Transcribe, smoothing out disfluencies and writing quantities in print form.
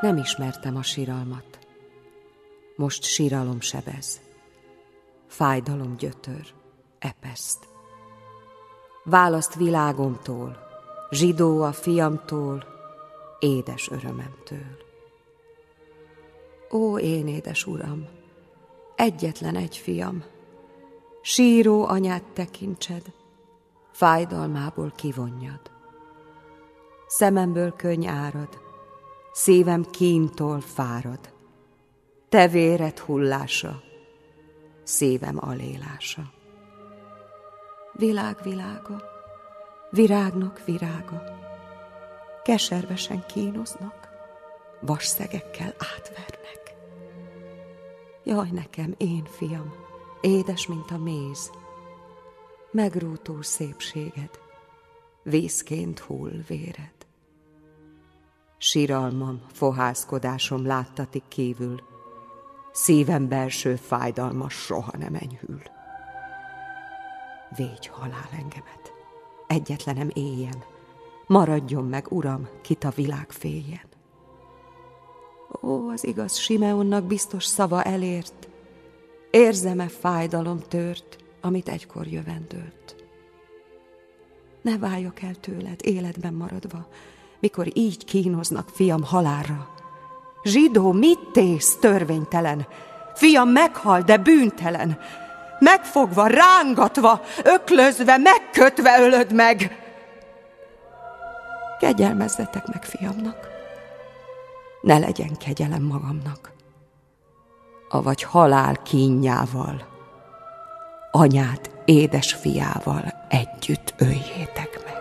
Nem ismertem a siralmat. Most síralom sebez, fájdalom gyötör, epeszt. Választ világomtól, zsidó a fiamtól, édes örömemtől. Ó, én édes uram, egyetlen egy fiam, síró anyát tekintsed, fájdalmából kivonjad. Szememből könny árad, szívem kíntól fárad, te véred hullása, szívem alélása. Világ világa, virágnak virága, keservesen kínoznak, vasszegekkel átvernek. Jaj nekem, én fiam, édes, mint a méz, megrútó szépséged, vízként hull véred. Siralmam, fohászkodásom láttatik kívül, szívem belső fájdalma soha nem enyhül. Védj halál engemet, egyetlenem éljen, maradjon meg, uram, kit a világ féljen. Ó, az igaz Simeonnak biztos szava elért, érzem-e fájdalom tört, amit egykor jövendőlt. Ne váljak el tőled, életben maradva, mikor így kínoznak fiam halálra. Zsidó, mit tész, törvénytelen? Fiam meghal, de bűntelen. Megfogva, rángatva, öklözve, megkötve ölöd meg. Kegyelmezzetek meg fiamnak, ne legyen kegyelem magamnak. Avagy halál kínjával, anyát édes fiával együtt öljétek meg.